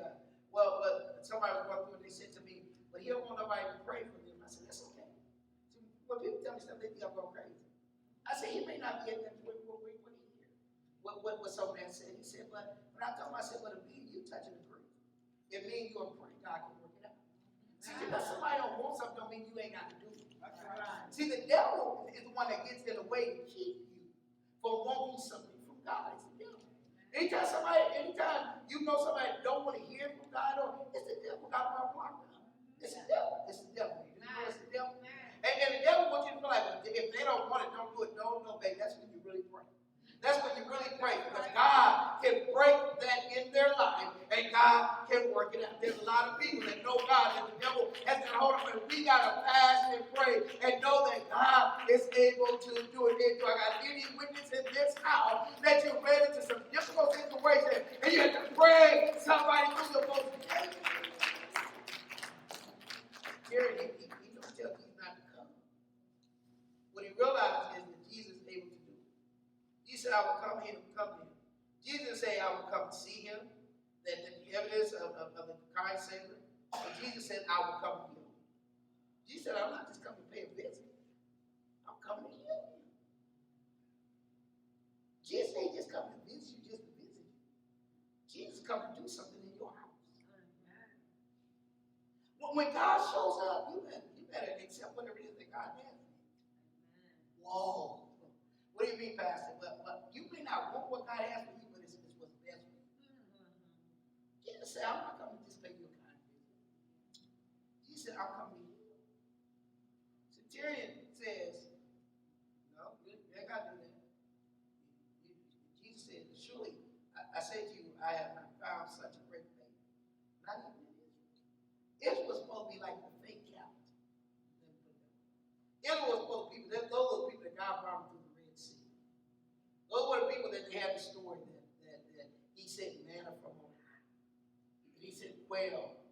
somebody was going through and they said to me, he don't want nobody to pray for them. I said, that's okay. So when people tell me stuff, they think I'm going crazy. I said, he may not be at that point. What he hear? What some man said. He said, but when I told him, I said, but if me and you touch and agree, if me and you are praying, God can work it out. See, because somebody don't want something, don't mean you ain't got to do it. That's right. See, the devil is the one that gets in the way to keep you from wanting something from God. It's the devil. Anytime you know somebody don't want to hear from God, or it's the devil. God will block them. It's the devil. It's the devil. You know it's the devil. And the devil wants you to feel like, if they don't want it, don't do it. No, baby. That's when you really pray. That's when you really pray, because God can break that in their life, and God can work it out. There's a lot of people that know God, and the devil has been holding them, and we got to fast and pray and know that God is able to do it. If I got any witness in this house that you ran into some difficult situations, and you have to pray somebody through the most difficult. Here, he don't tell you not to come. What he realized is that Jesus is able to do it. He said, I will come here and come here. Jesus said, I will come to see him, that the evidence of the kind Savior. And Jesus said, I will come to heal him. Jesus said, I'm not just coming to pay a visit. I'm coming to heal you. Jesus ain't just coming to visit you just to visit you. Jesus come to do something in your house. When God shows up, you better accept whatever it is that God has. Whoa. What do you mean, Pastor? Well, you may not want what God has for you, but it's what's best for you. Jesus said, I'm not coming to just pay you a kind visit. Jesus said, I'm coming to heal. Centurion says, no, you ain't got to do that. Jesus said, surely, I say to you, I have not found such a great faith. Not even in Israel. Israel was supposed to be like the fake captain. Israel was supposed to be, those were the people that God brought through the Red Sea. Those were the people that they had the story that he said manna from on high. And he said, well,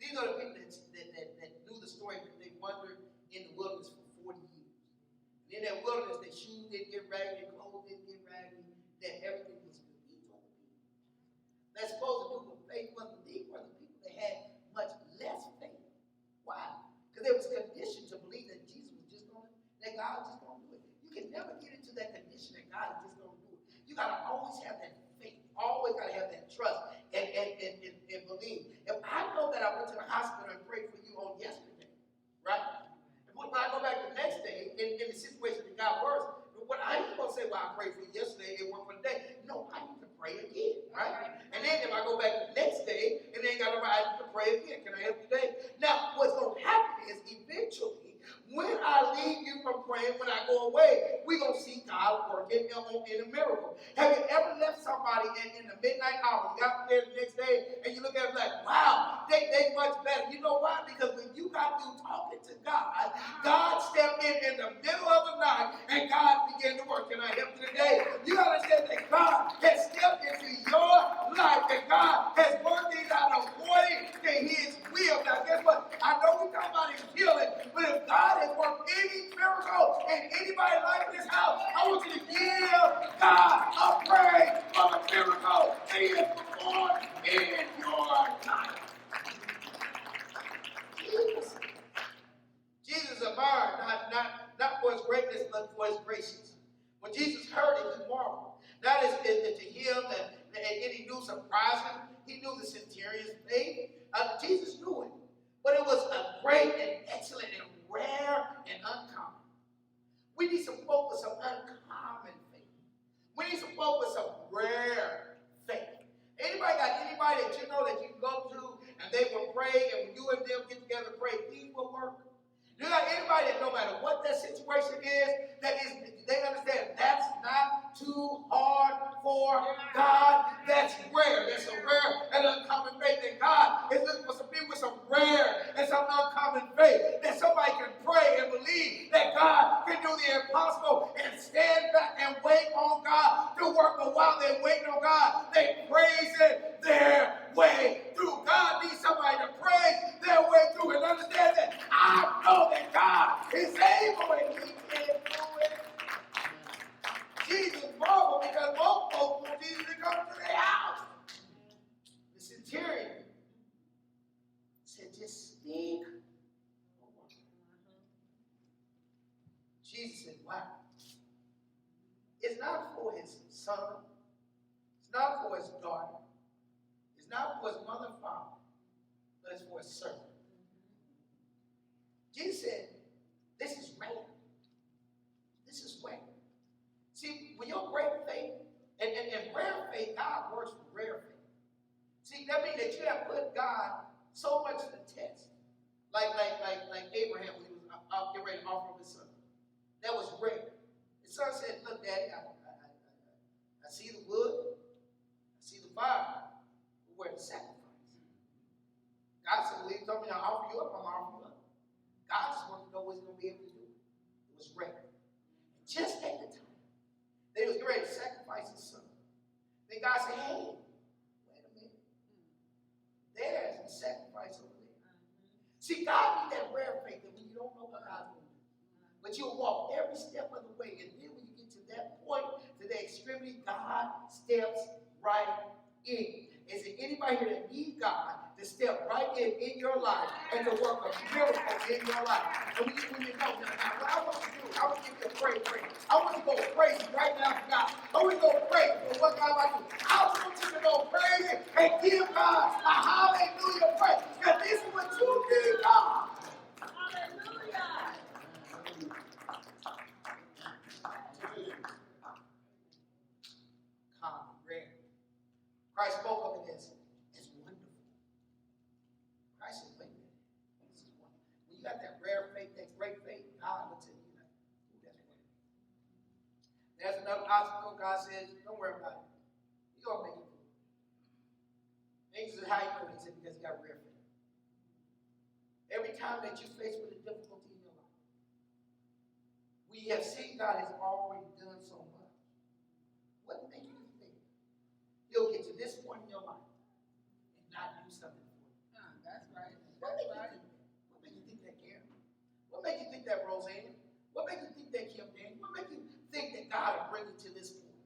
these are the people that knew the story because they wandered in the wilderness for 40 years. And in that wilderness, their shoes didn't get raggedy, their clothes didn't get raggedy, that everything was good. These are the people that's supposed to do what faith was. These were the people that had much less faith. Why? Because they was conditioned to believe that Jesus was just going to, that God was just going to do it. You can never get into that condition that God is just going to do it. You got to always have that faith. Always got to have that trust. And I prayed for yesterday, it worked for the day. No, I need to pray again, right? And then if I go back the next day and then got nobody, I need to pray again. Can I help you today? Now, what's going to happen is eventually, when I leave you from praying, when I go away, we're going to see God working in a miracle. Have you ever left somebody in the midnight hour? You got there the next day and you look at them like, wow, they much better. You know why? Because when you got through talking to God, God stepped in the middle of the night and God began to work. Can I help you today? You understand that God has stepped into your life and God has worked it out according to his will. Now guess what? I know we talk about his healing, but if God has worked any miracle in anybody's life in this house, I want you to give God a praise for the miracle that he has performed in your life. Jesus admired not for his greatness, but for his gracious. When Jesus heard it, he marveled. Not as to him that any news surprised him. He knew the centurion's faith. Jesus knew it. But it was a great and excellent and rare and uncommon. We need some folk with some uncommon faith. We need some folk with some rare faith. Anybody got anybody that you know that you go to and they will pray, and when you and them get together and pray, things will work? You got anybody that no matter what that situation is, they understand that's not too hard for God? That's rare. That's a rare and uncommon faith. And God is looking for some people with some rare and some uncommon faith. That somebody can pray and believe that God can do the impossible and stand back and wait on God to work. But while they're waiting on God, they praise it their way through. God needs somebody to praise their way through and understand that I know that God is able and he can do it. Jesus marveled because most folks want Jesus to come to their house. The centurion said, just speak. Jesus said, wow. It's not for his son. It's not for his daughter. It's not for his mother and father. But it's for his servant. Jesus said, this is rare. This is rare. See, when your great faith, and rare faith, God works with rare faith. See, that means that you have put God so much to the test. Like Abraham, when he was getting ready to offer up his son. That was rare. His son said, look, Daddy, I see the wood, I see the fire, but where's the sacrifice? God said, well, he told me to offer you up, I'm going to offer you up. God just wanted to know what he's going to be able to do. It was rare. And just at the time, they was ready to sacrifice his son. Then God said, hey, wait a minute. There's the sacrifice over there. See, God needs that rare faith that when you don't know what God's going to do. But you'll walk every step of the way. And then when you get to that point, to the extremity, God steps right in. Is there anybody here that needs God to step right in your life and to work a miracle in your life? And when you know that, what I want you to do, I want you to praise. I want you to go crazy right now for God. I want you to go crazy for what God wants to do. I want you to go crazy and give God a hallelujah praise. Because this is what you need, God. Hallelujah. Common, rare. Christ spoke of it as wonderful. Christ said, wait a minute. This is wonderful. When you got that rare faith, that great faith, God looks at you like, ooh, that's great. There's another obstacle. God says, don't worry about it. You're going to make it through. And he said, how you know? He said, because you got rare faith. Every time that you're faced with a difficulty in your life, we have seen God has already done so much. What makes you think you'll get to this point in your life and not do something for you? That's right. What makes you think that Karen? What makes you think that Roseanne? What makes you think that Kim Daniel? What makes you think that God will bring you to this point?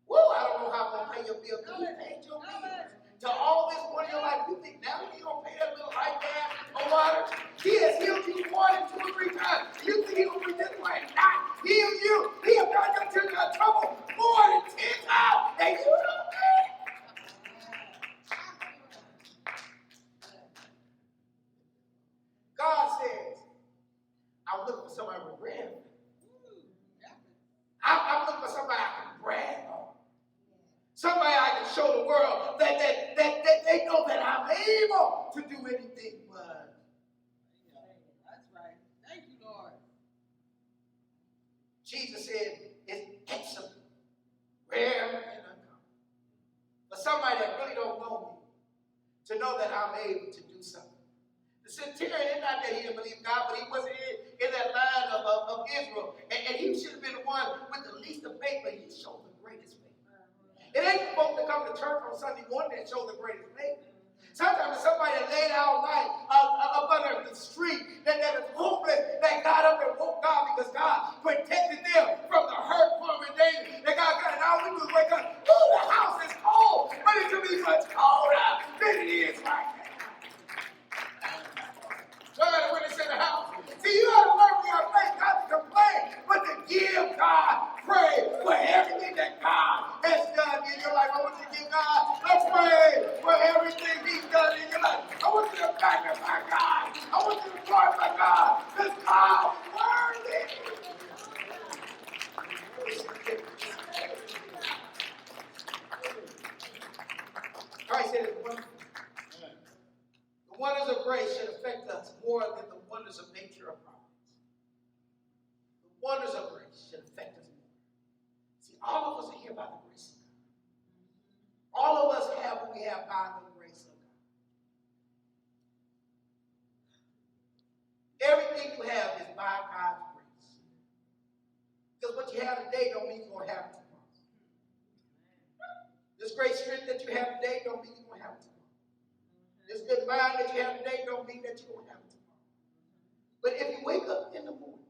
Whoa, I don't know how I'm going to pay your bill. He paid your bills. To all this point in your life, you think now he's going to pay that little light gas or water? He has healed you more than 2 or 3 times. You think he's going to be this way and not heal you? He has got your children out of trouble more than 10 times, and you don't pay. God says, I'm looking for able to do anything but. That's right. Thank you, Lord. Jesus said, it's excellent, rare, and uncommon. But somebody that really don't know me, to know that I'm able to do something. The centurion, it's not that he didn't believe God, but he wasn't in that line of Israel. And he should have been the one with the least of faith, but he showed the greatest faith. It ain't folks that come to church on Sunday morning that show the greatest faith. Sometimes somebody that laid out life up under the street, that is hopeless, that got up and woke God because God protected them from the hurt, harm, and danger. That God got it out. We would wake up, oh, the house is cold, but it could be much colder than it is right now. Somebody went into the house. See, you got to learn when you're faith not to complain, but to give God praise for everything that God has done in your life. I want you to give God a praise for everything He's done in your life. I want you to magnify God. I want you to glorify God, because God is worthy. Christ said it's wonderful. The wonders of grace should affect us more than the wonders of nature or providence. The wonders of grace should affect us more. See, all of us are here by the grace of God. All of us have what we have by the grace of God. Everything you have is by God's grace. Because what you have today don't mean you're going to have it tomorrow. This great strength that you have today don't mean you're going to have it tomorrow. This good mind that you have today don't mean that you're going to have it tomorrow. But if you wake up in the morning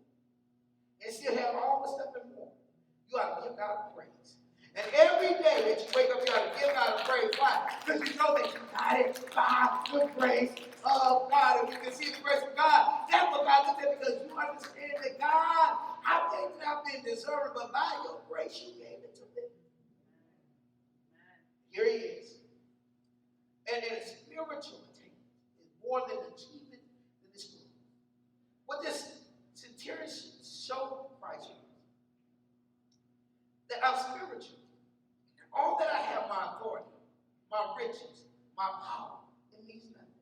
and still have all the stuff in the morning, you ought to give God praise. And every day that you wake up, you ought to give God praise. Why? Because you know that you got it by the grace of God. And you can see the grace of God. That's what God looked at, because you understand that God, I may not been deserving, but by your grace you gave it to me. Here He is. And in spiritual attainment is more than achievement in this world. What this centurion showed Christ was that I'm spiritual. And all that I have, my authority, my riches, my power, it means nothing.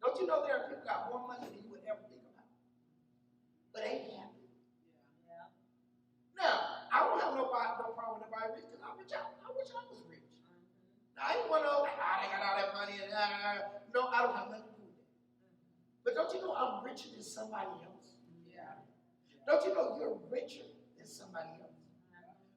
Don't you know there are people who got more money than you would ever think about? But ain't happy. Yeah. Now, I don't have no problem with nobody rich, because I wish I was rich. Now, I didn't want to, I got all that money, and no, I don't have nothing to do with it. But don't you know I'm richer than somebody else? Yeah. Don't you know you're richer than somebody else?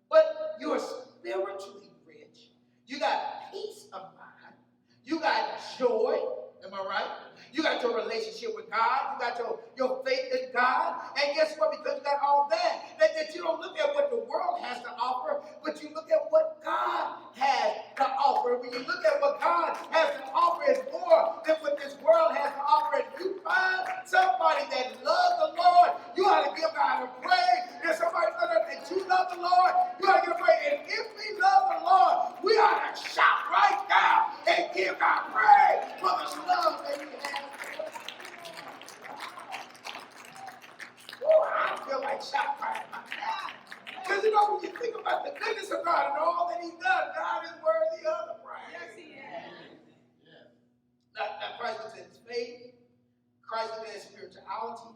But you're spiritually rich. You got peace of mind. You got joy. Am I right? You got your relationship with God. You got your faith in God. And guess what? Because you got all that you don't look at what the world has to offer, but you look at what God has to offer. When you look at what God has to offer, is more than what this world has to offer. And you find somebody that loves the Lord, you ought to give God a praise. If somebody that you love the Lord, you ought to give a praise. And if we love the Lord, we ought to shout right now and give God praise for the love that He has. I feel like shouting right now. Because you know, when you think about the goodness of God and all that He's done, God is worthy of the praise. Yes, He is. Yeah. Now, Christ looks at His faith. Christ looks at His spirituality.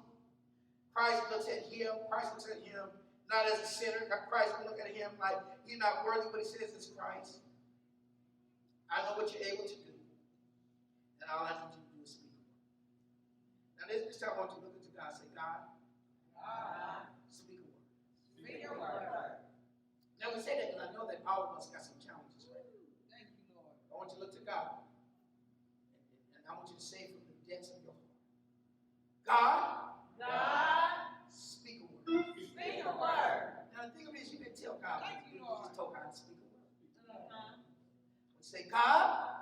Christ looks at Him. Christ looks at Him not as a sinner. Christ will look at Him like He's not worthy, but He says it's Christ. I know what you're able to do. And all I need you to do is speak. Now, this time I want you to look into God and say, God, speak a word. Speak your word. Now, we say that because I know that all of us got some challenges, right? Thank you, Lord. I want you to look to God. And I want you to say from the depths of your heart, God, speak a word. Speak a word. Now, the thing of it is, you didn't tell God. Thank you, You Lord. just told God to speak a word. Say, God,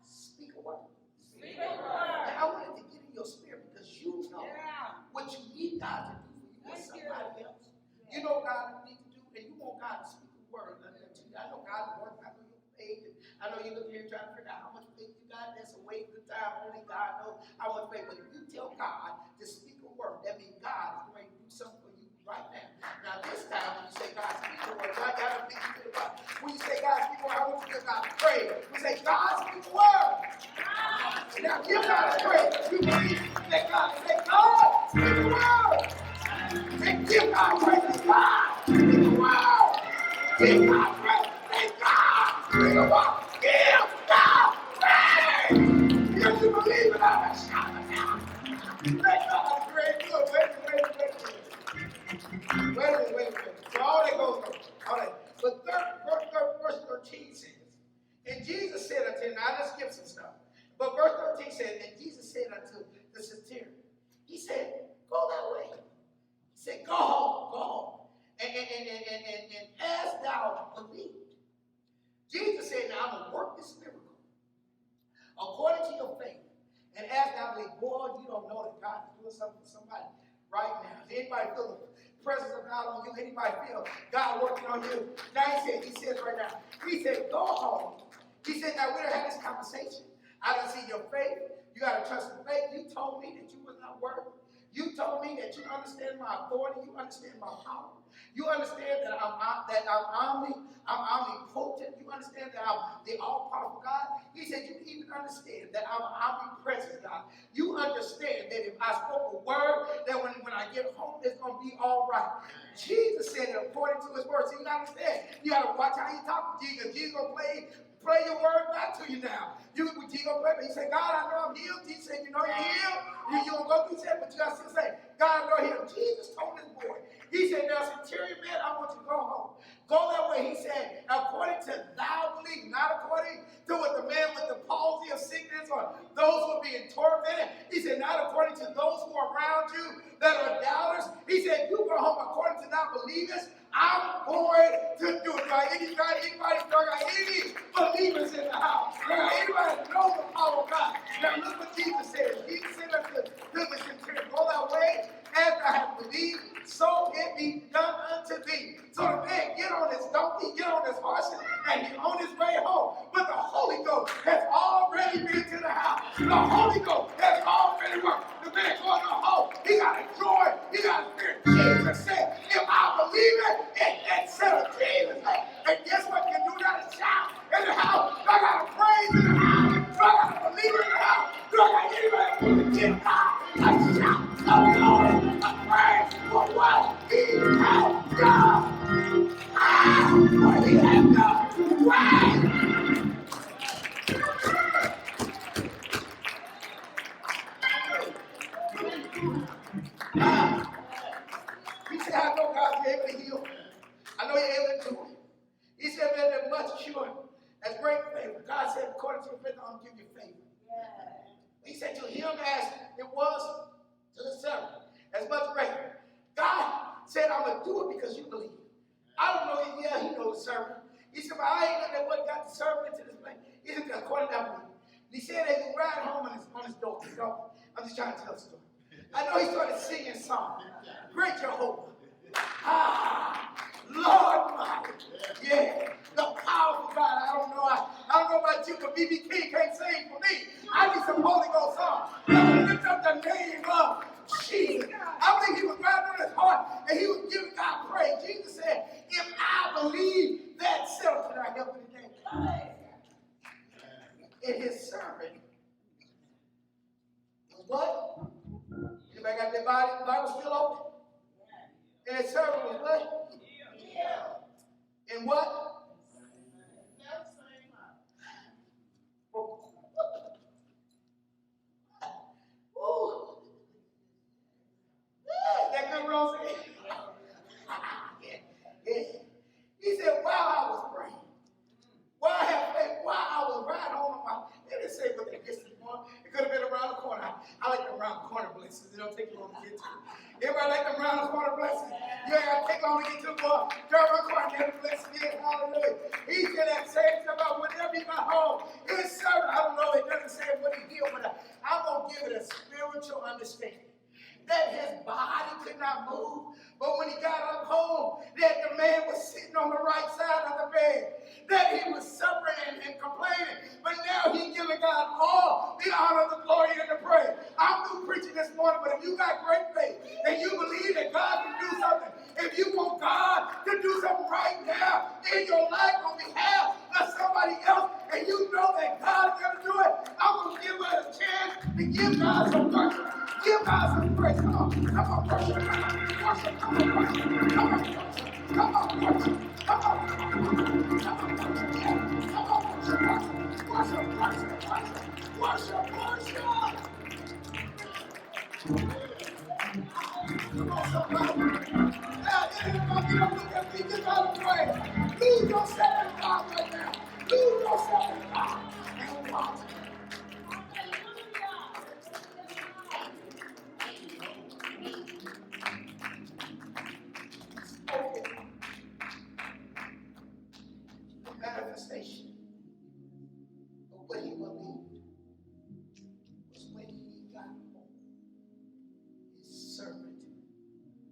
speak a word. Speak a word. Now, I wanted to get in your spirit, because you know what you need God to do for you or somebody else. You know God needs to do, and you want God to speak a word unto you. I know God works. I know your faith. And I know you look here trying to figure out how much faith you got. That's a waste of time. Only God knows how much faith. But if you tell God to speak a word, that means God is going to do something for you right now. Now, this time, when you say God speak a word, God got to think you to the Bible. When you say God speak a word, I want you to give God praise. We say God speak a word. Now give God a praise. You believe that God say, God, in the world. And give God praise. God, in the world. Give God praise. Thank God, in the world. Give God praise. If you believe it, I'm a shout it out. Thank God, praise good. Wait. So all that goes on. All right. But verse 13 says, and Jesus said unto him, now let's skip some stuff. But verse 13 said, and Jesus said unto the centurion, he said, go that way. He said, go home. And as thou believed. Jesus said, now I'm going to work this miracle according to your faith. And as thou believe, boy, you don't know that God is doing something for somebody right now. Does anybody feel the presence of God on you? Anybody feel God working on you? Now he says right now, he said, go home. He said, now we done had this conversation. I done see your faith. You got to trust in faith. You told me that you was not worthy. You told me that you understand my authority. You understand my power. You understand that I'm omnipotent. You understand that I'm the all-powerful God. He said, you even understand that I'm omnipresent God. You understand that if I spoke a word, that when I get home, it's going to be all right. Jesus said it according to his word. So you got to understand. You got to watch how you talk to Jesus. Jesus going to play your word back to you now. Jesus going to play, but he said, God, I know I'm healed. Jesus said, you know you're healed. You don't go through that, but you got to still say, God, I know I'm healed. Jesus told his boy. He said, now, centurion man, I want you to go home. Go that way. He said, according to thou belief, not according to what the man with the palsy of sickness or those who are being tormented. He said, not according to those who are around you that are doubters. He said, you go home according to thou believest. I'm going to do it. Anybody got any believers in the house? Anybody know the power of God? Now look what Jesus said. Jesus said unto the centurion, go that way, as I have believed, so it be done unto thee. So the man get on his donkey, get on his horse, and he's on his way home. But the Holy Ghost has already been to the house. The Holy Ghost has already worked. The man going home, he got a joy, he got a spirit. Jesus said, if I believe it settled Jesus. And guess what? You do not shout in the house. I got to praise in the house. I got to believe in the house. I got anybody to give God a shout of glory, a praise for what he has done. What he has done. Praise. He said, I know God's able to heal. I know you're able to do it. He said, man, there's much cure. That's great favor. God said, according to your faith, I'm going to give you favor. Yeah. He said, to him as it was to the servant, as much greater. God said, I'm going to do it because you believe. I don't know, yeah, he knows the servant. He said, but I ain't know that what got the servant into this place. He said, according to that belief. He said that he ride home on his door. I'm just trying to tell the story. I know he started singing songs. Great Jehovah. Lord mighty. Yeah. The powerful God. I don't know about you, but B.B. King can't sing for me. I need some Holy Ghost songs. I'm going to lift up the name of Jesus. I believe he was riding on his heart and he was giving God praise. Jesus said, if I believe that self, can I help you today? And his servant was what? Anybody got their Bible still open? And his servant was what? And what? Ooh. That good Rose? Yeah. He said, while I was praying, while I had faith, while I was riding on my, they didn't say what they distance was. It could have been around the corner. I like them around the corner blessings. It don't take long to get to. Everybody like them around the corner blessings. You ain't got to take long to get to the bar. Drive around the corner and get a blessing. Yeah, hallelujah. He said that same stuff about whenever he got home. His servant, I don't know, it doesn't say what he healed, but I'm going to give it a spiritual understanding. That his body could not move, but when he got up home, that the man was sitting on the right side of the bed, that he was suffering and complaining, but now he's giving God all the honor, the glory, and the praise. I'm through preaching this morning, but if you got great faith and you believe that God can do something, if you want God to do something right now in your life on behalf of somebody else, and you know that God is going to do it, I'm going to give her a chance Lose yourself in God right now. Lose yourself in God. And watch. The manifestation of what he believed was when he got home. His servant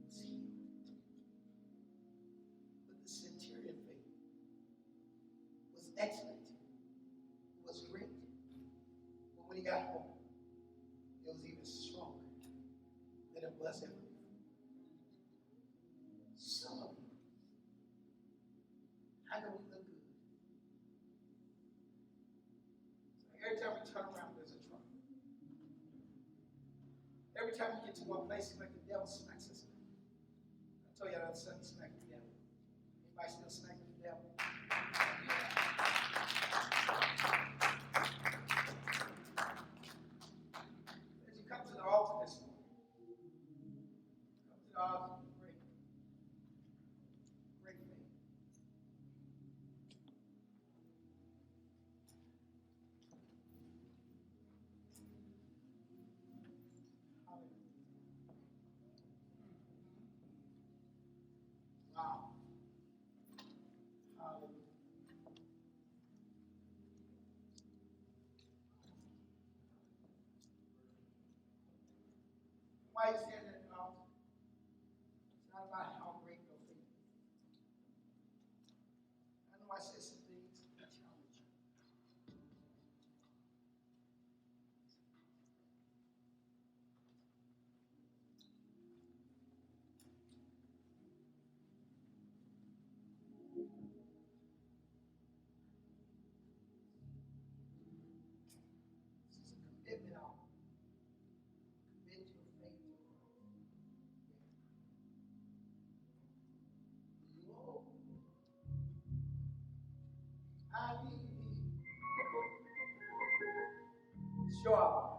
was healed. But the centurion faith was excellent. It was great. But when he got home, it was even stronger than it was ever before. Some of you, I know we look good. Every time we turn around, there's a trouble. Every time we get to one place, it's like the devil smacks us. I told you that Sunday, smack the devil. Anybody still smacking the devil? As you come to the altar this morning, come to the altar with great faith. Hallelujah. Wow. Hallelujah. Why you stand at the altar? It's not about how great your faith is. I know I said some things that challenge you. This is a commitment hour. Commit your faith to God. Lord, I need thee. Show up.